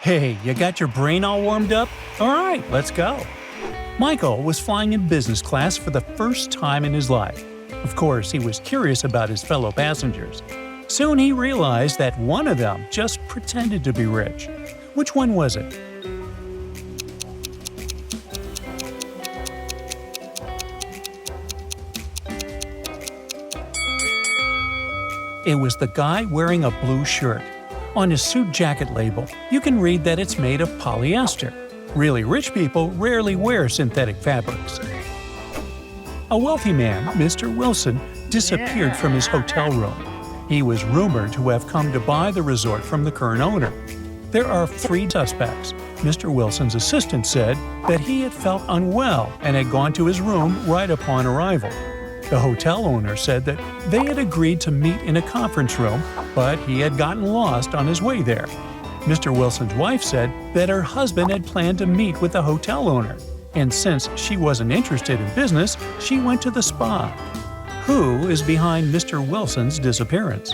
Hey, you got your brain all warmed up? All right, let's go. Michael was flying in business class for the first time in his life. Of course, he was curious about his fellow passengers. Soon he realized that one of them just pretended to be rich. Which one was it? It was the guy wearing a blue shirt. On his suit jacket label, you can read that it's made of polyester. Really rich people rarely wear synthetic fabrics. A wealthy man, Mr. Wilson, disappeared from his hotel room. He was rumored to have come to buy the resort from the current owner. There are 3 suspects. Mr. Wilson's assistant said that he had felt unwell and had gone to his room right upon arrival. The hotel owner said that they had agreed to meet in a conference room, but he had gotten lost on his way there. Mr. Wilson's wife said that her husband had planned to meet with the hotel owner, and since she wasn't interested in business, she went to the spa. Who is behind Mr. Wilson's disappearance?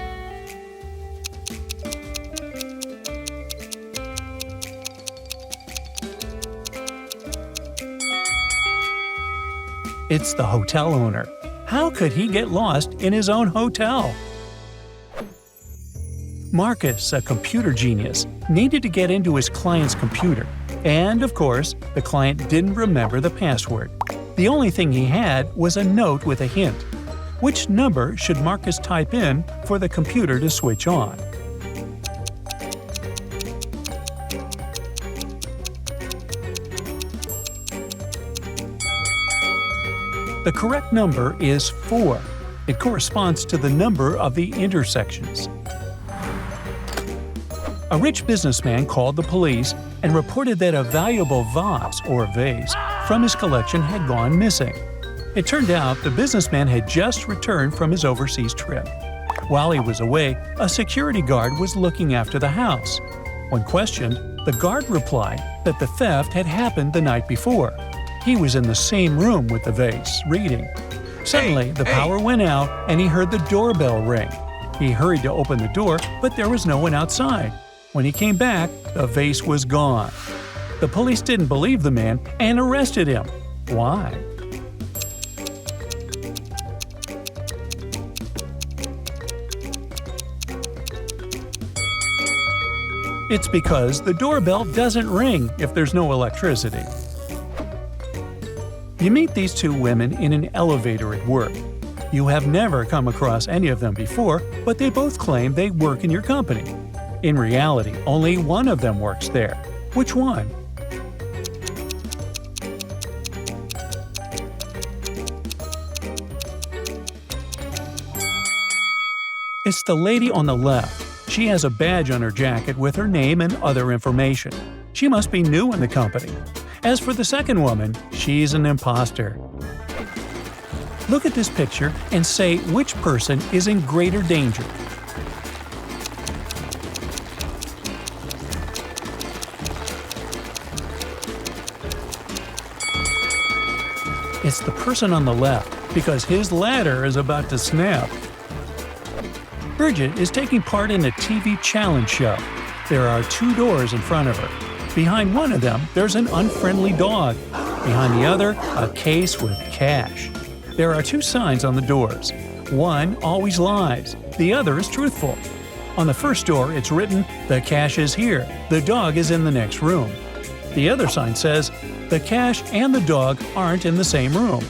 It's the hotel owner. How could he get lost in his own hotel? Marcus, a computer genius, needed to get into his client's computer. And, of course, the client didn't remember the password. The only thing he had was a note with a hint. Which number should Marcus type in for the computer to switch on? The correct number is 4. It corresponds to the number of the intersections. A rich businessman called the police and reported that a valuable vase or vase from his collection had gone missing. It turned out the businessman had just returned from his overseas trip. While he was away, a security guard was looking after the house. When questioned, the guard replied that the theft had happened the night before. He was in the same room with the vase, reading. Suddenly, the power went out and he heard the doorbell ring. He hurried to open the door, but there was no one outside. When he came back, the vase was gone. The police didn't believe the man and arrested him. Why? It's because the doorbell doesn't ring if there's no electricity. You meet these 2 women in an elevator at work. You have never come across any of them before, but they both claim they work in your company. In reality, only one of them works there. Which one? It's the lady on the left. She has a badge on her jacket with her name and other information. She must be new in the company. As for the second woman, she's an impostor. Look at this picture and say which person is in greater danger. It's the person on the left, because his ladder is about to snap. Bridget is taking part in a TV challenge show. There are 2 doors in front of her. Behind one of them, there's an unfriendly dog. Behind the other, a case with cash. There are 2 signs on the doors. One always lies, the other is truthful. On the first door, it's written, "The cash is here, the dog is in the next room." The other sign says, "The cash and the dog aren't in the same room."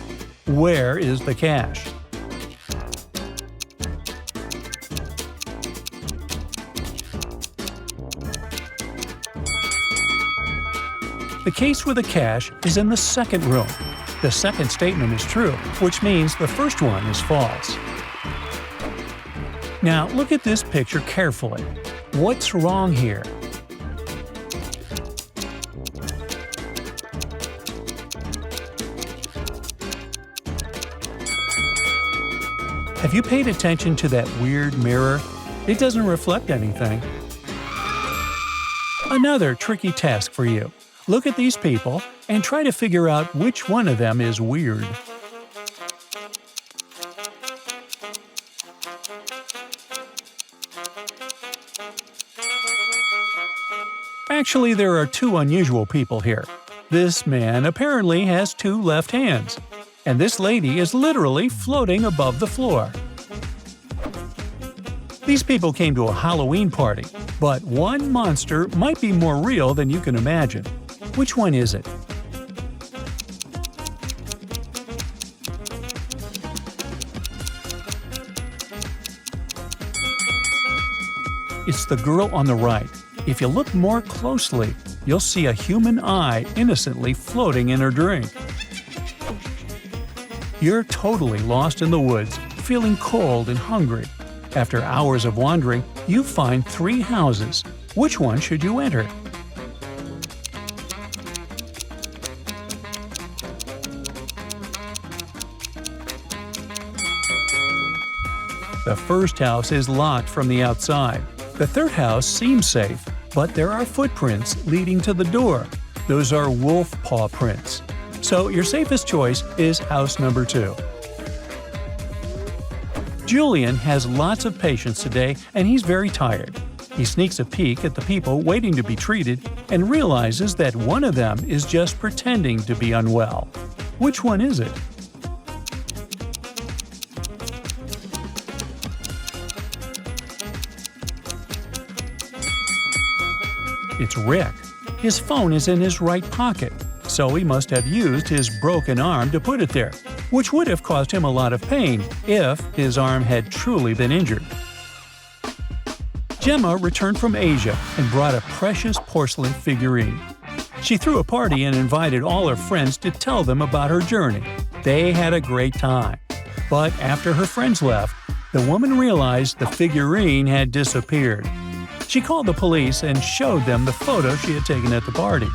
Where is the cash? The case with the cash is in the second room. The second statement is true, which means the first one is false. Now look at this picture carefully. What's wrong here? Have you paid attention to that weird mirror? It doesn't reflect anything. Another tricky task for you. Look at these people and try to figure out which one of them is weird. Actually, there are two unusual people here. This man apparently has two left hands, and this lady is literally floating above the floor. These people came to a Halloween party, but one monster might be more real than you can imagine. Which one is it? It's the girl on the right. If you look more closely, you'll see a human eye innocently floating in her drink. You're totally lost in the woods, feeling cold and hungry. After hours of wandering, you find 3 houses. Which one should you enter? The first house is locked from the outside. The third house seems safe, but there are footprints leading to the door. Those are wolf paw prints. So your safest choice is house number 2. Julian has lots of patients today and he's very tired. He sneaks a peek at the people waiting to be treated and realizes that one of them is just pretending to be unwell. Which one is it? It's Rick. His phone is in his right pocket, so he must have used his broken arm to put it there, which would have caused him a lot of pain if his arm had truly been injured. Gemma returned from Asia and brought a precious porcelain figurine. She threw a party and invited all her friends to tell them about her journey. They had a great time. But after her friends left, the woman realized the figurine had disappeared. She called the police and showed them the photo she had taken at the party.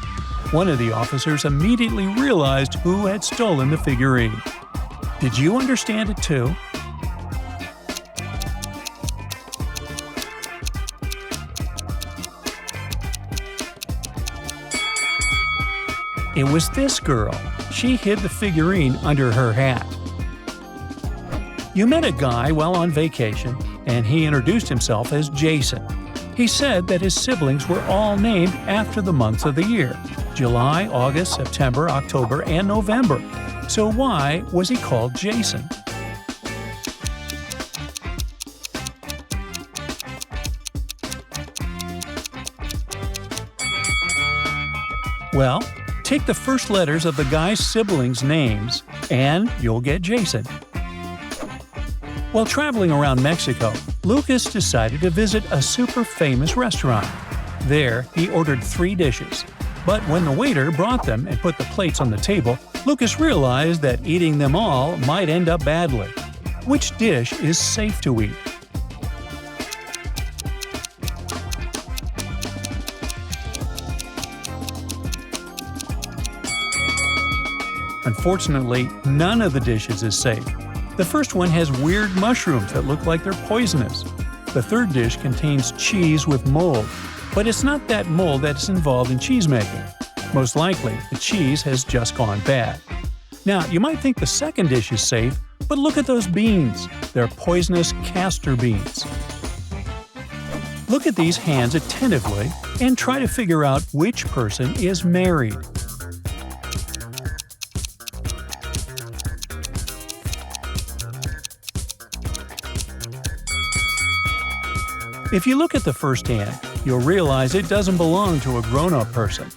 One of the officers immediately realized who had stolen the figurine. Did you understand it too? It was this girl. She hid the figurine under her hat. You met a guy while on vacation, and he introduced himself as Jason. He said that his siblings were all named after the months of the year: July, August, September, October, and November. So why was he called Jason? Well, take the first letters of the guy's siblings' names, and you'll get Jason. While traveling around Mexico, Lucas decided to visit a super famous restaurant. There, he ordered 3 dishes. But when the waiter brought them and put the plates on the table, Lucas realized that eating them all might end up badly. Which dish is safe to eat? Unfortunately, none of the dishes is safe. The first one has weird mushrooms that look like they're poisonous. The third dish contains cheese with mold, but it's not that mold that's involved in cheese making. Most likely, the cheese has just gone bad. Now, you might think the second dish is safe, but look at those beans. They're poisonous castor beans. Look at these hands attentively and try to figure out which person is married. If you look at the first hand, you'll realize it doesn't belong to a grown-up person.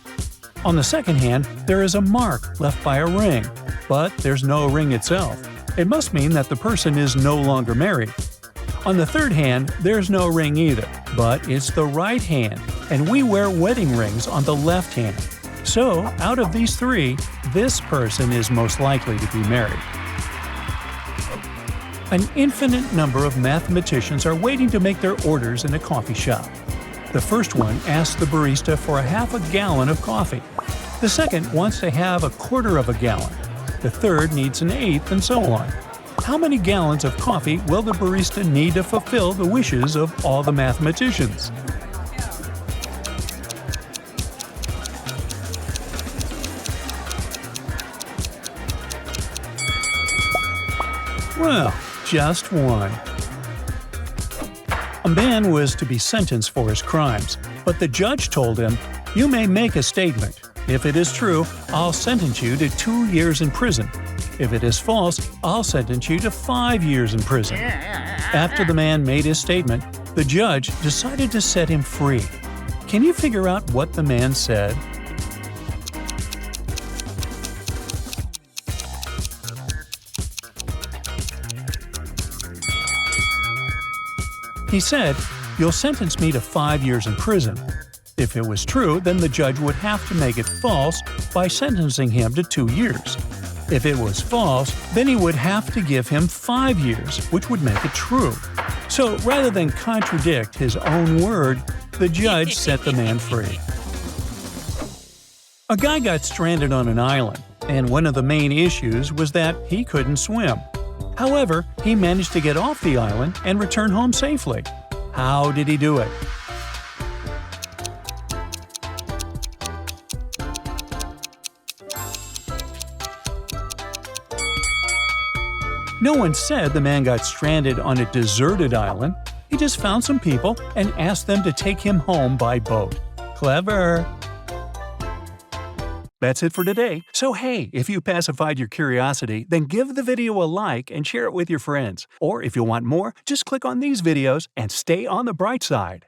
On the second hand, there is a mark left by a ring, but there's no ring itself. It must mean that the person is no longer married. On the third hand, there's no ring either, but it's the right hand, and we wear wedding rings on the left hand. So, out of these 3, this person is most likely to be married. An infinite number of mathematicians are waiting to make their orders in a coffee shop. The first one asks the barista for a half a gallon of coffee. The second wants to have a quarter of a gallon. The third needs an eighth, and so on. How many gallons of coffee will the barista need to fulfill the wishes of all the mathematicians? Well, just one. A man was to be sentenced for his crimes, but the judge told him, You may make a statement. If it is true, I'll sentence you to 2 years in prison. If it is false, I'll sentence you to 5 years in prison. After the man made his statement, the judge decided to set him free. Can you figure out what the man said? He said, "You'll sentence me to 5 years in prison." If it was true, then the judge would have to make it false by sentencing him to 2 years. If it was false, then he would have to give him 5 years, which would make it true. So rather than contradict his own word, the judge set the man free. A guy got stranded on an island, and one of the main issues was that he couldn't swim. However, he managed to get off the island and return home safely. How did he do it? No one said the man got stranded on a deserted island. He just found some people and asked them to take him home by boat. Clever! That's it for today. So hey, if you pacified your curiosity, then give the video a like and share it with your friends. Or if you want more, just click on these videos and stay on the bright side.